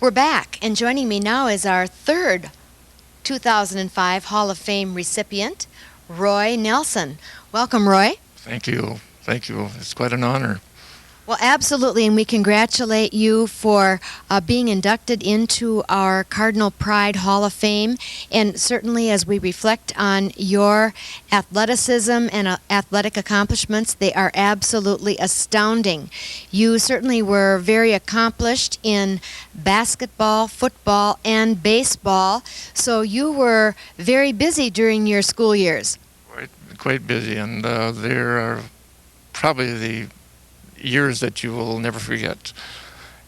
We're back, and joining me now is our third 2005 Hall of Fame recipient, Roy Nelson. Welcome, Roy. Thank you. Thank you. It's quite an honor. Well, absolutely, and we congratulate you for being inducted into our Cardinal Pride Hall of Fame. And certainly, as we reflect on your athleticism and athletic accomplishments, they are absolutely astounding. You certainly were very accomplished in basketball, football, and baseball, so you were very busy during your school years. Quite busy, and there are probably the years that you will never forget.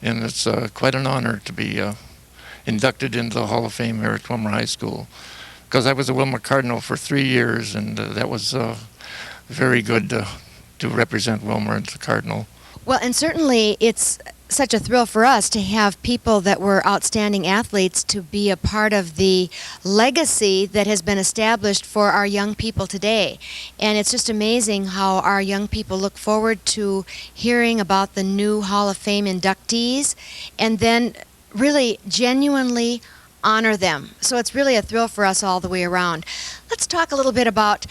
And it's quite an honor to be inducted into the Hall of Fame here at Willmar High School, because I was a Willmar Cardinal for 3 years, and that was very good to represent Willmar at the Cardinal. Well, and certainly it's such a thrill for us to have people that were outstanding athletes to be a part of the legacy that has been established for our young people today. And it's just amazing how our young people look forward to hearing about the new Hall of Fame inductees and then really genuinely honor them. So it's really a thrill for us all the way around. Let's talk a little bit about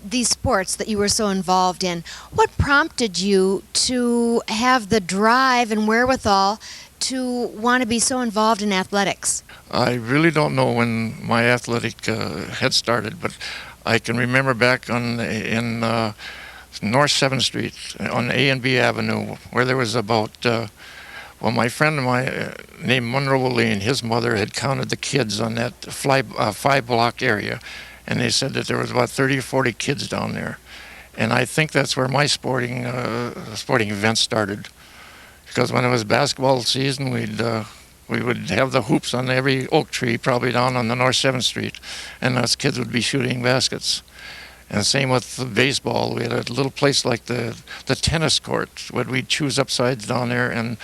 these sports that you were so involved in. What prompted you to have the drive and wherewithal to want to be so involved in athletics? I really don't know when my athletic had started, but I can remember back in North 7th Street on A and B Avenue, where there was about my friend of mine named Monroe Lane, his mother had counted the kids on that 5-block area, and they said that there was about 30 or 40 kids down there. And I think that's where my sporting events started, because when it was basketball season, we would have the hoops on every oak tree, probably down on the North 7th Street, and us kids would be shooting baskets. And same with baseball. We had a little place like the tennis court where we'd choose up sides down there and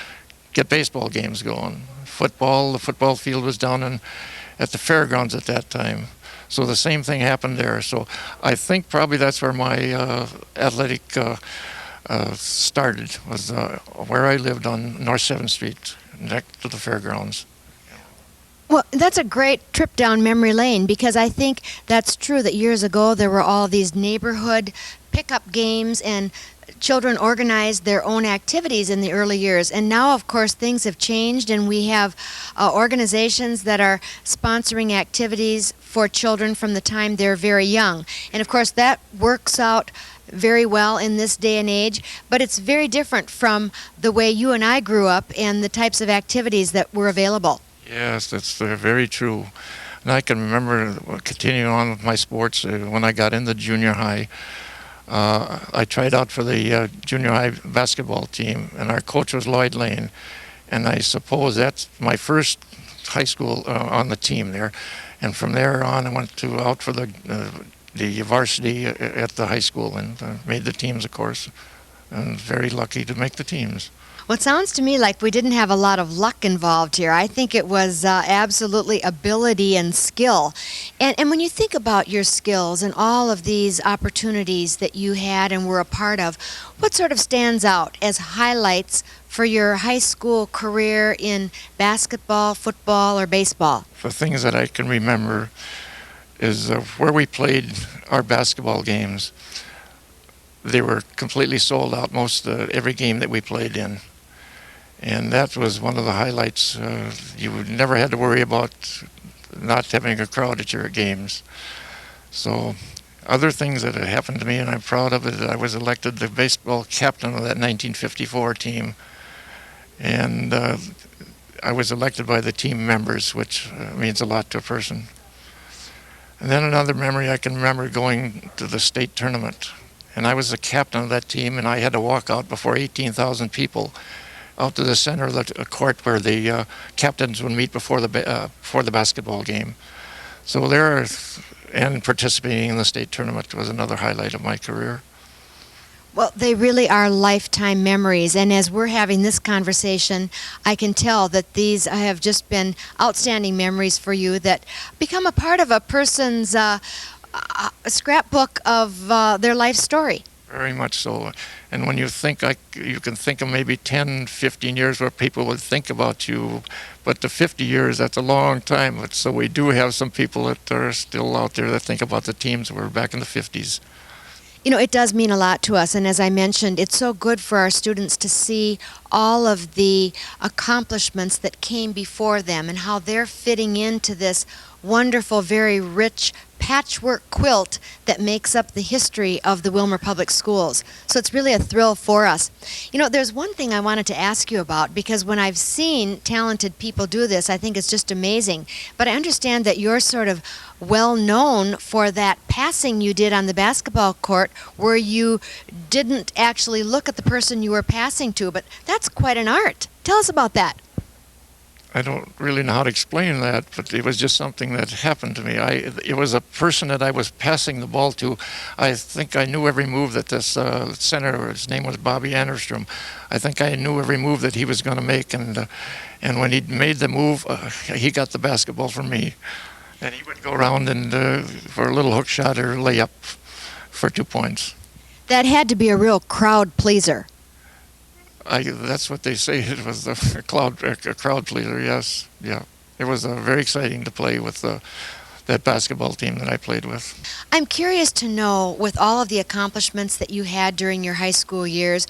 get baseball games going. Football, the football field was down at the fairgrounds at that time. So the same thing happened there. So I think probably that's where my athletic started, was where I lived on North 7th Street, next to the fairgrounds. Well, that's a great trip down memory lane, because I think that's true that years ago there were all these neighborhood pickup games and children organized their own activities in the early years. And now, of course, things have changed, and we have organizations that are sponsoring activities for children from the time they're very young. And, of course, that works out very well in this day and age, but it's very different from the way you and I grew up and the types of activities that were available. Yes, that's very true. And I can remember continuing on with my sports when I got into junior high. I tried out for the junior high basketball team, and our coach was Lloyd Lane. And I suppose that's my first high school on the team there. And from there on, I went out for the varsity at the high school and made the teams, of course. And very lucky to make the teams. Well, it sounds to me like we didn't have a lot of luck involved here. I think it was absolutely ability and skill. And when you think about your skills and all of these opportunities that you had and were a part of, what sort of stands out as highlights for your high school career in basketball, football, or baseball? The things that I can remember is where we played our basketball games. They were completely sold out most every game that we played in. And that was one of the highlights. You never had to worry about not having a crowd at your games. So other things that had happened to me, and I'm proud of it, I was elected the baseball captain of that 1954 team. And I was elected by the team members, which means a lot to a person. And then another memory, I can remember going to the state tournament. And I was the captain of that team, and I had to walk out before 18,000 people out to the center of the court where the captains would meet before the basketball game. So and participating in the state tournament was another highlight of my career. Well, they really are lifetime memories, and as we're having this conversation, I can tell that these have just been outstanding memories for you that become a part of a person's scrapbook of their life story. Very much so. And when you think, you can think of maybe 10, 15 years where people would think about you, but the 50 years, that's a long time. But so we do have some people that are still out there that think about the teams that were back in the 50s. You know, it does mean a lot to us, and as I mentioned, it's so good for our students to see all of the accomplishments that came before them and how they're fitting into this wonderful, very rich patchwork quilt that makes up the history of the Willmar Public Schools. So it's really a thrill for us. You know, there's one thing I wanted to ask you about, because when I've seen talented people do this, I think it's just amazing. But I understand that you're sort of well known for that passing you did on the basketball court where you didn't actually look at the person you were passing to, but that's quite an art. Tell us about that. I don't really know how to explain that, but it was just something that happened to me. It was a person that I was passing the ball to. I think I knew every move that this center, his name was Bobby Anderstrom, I think I knew every move that he was going to make, and when he made the move, he got the basketball from me. And he would go around and for a little hook shot or layup for 2 points. That had to be a real crowd pleaser. That's what they say. It was a crowd pleaser. Yes, yeah. It was very exciting to play with that basketball team that I played with. I'm curious to know, with all of the accomplishments that you had during your high school years,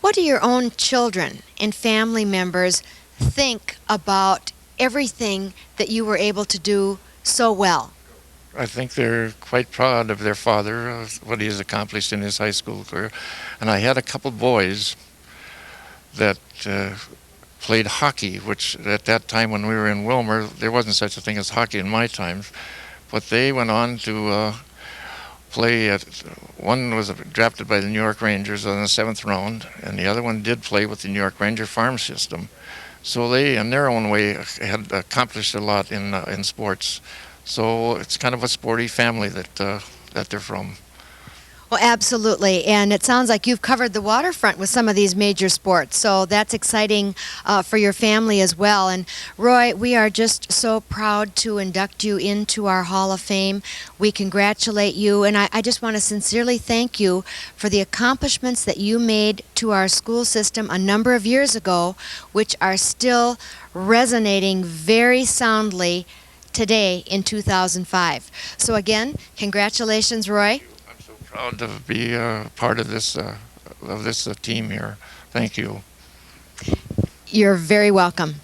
what do your own children and family members think about everything that you were able to do so well? I think they're quite proud of their father, what he has accomplished in his high school career. And I had a couple boys that played hockey, which at that time when we were in Willmar, there wasn't such a thing as hockey in my times. But they went on to play at, one was drafted by the New York Rangers in the 7th round, and the other one did play with the New York Ranger farm system. So they, in their own way, had accomplished a lot in sports. So it's kind of a sporty family that they're from. Well, absolutely, and it sounds like you've covered the waterfront with some of these major sports, so that's exciting for your family as well. And Roy, we are just so proud to induct you into our Hall of Fame. We congratulate you, and I just want to sincerely thank you for the accomplishments that you made to our school system a number of years ago, which are still resonating very soundly today in 2005. So again, congratulations, Roy. Proud to be part of this team here. Thank you. You're very welcome.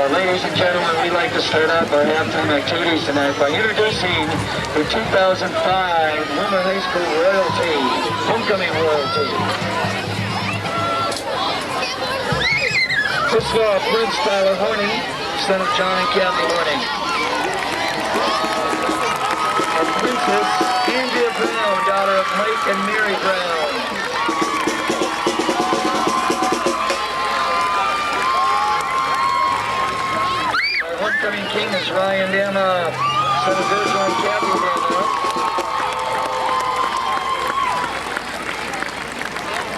Ladies and gentlemen, we'd like to start off our halftime activities tonight by introducing the 2005 Willmar High School royalty, homecoming royalty. First of all, Prince Tyler Horning, son of John and Kathy Horning. And Princess Andrea Brown, daughter of Mike and Mary Brown. Homecoming king is Ryan Emma, son of Virgil and Kathy Emma.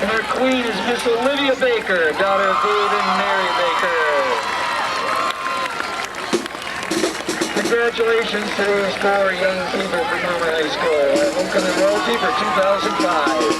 And our queen is Miss Olivia Baker, daughter of Dave and Mary Baker. Congratulations to these 4 young people from Willmar High School. Our homecoming royalty for 2005.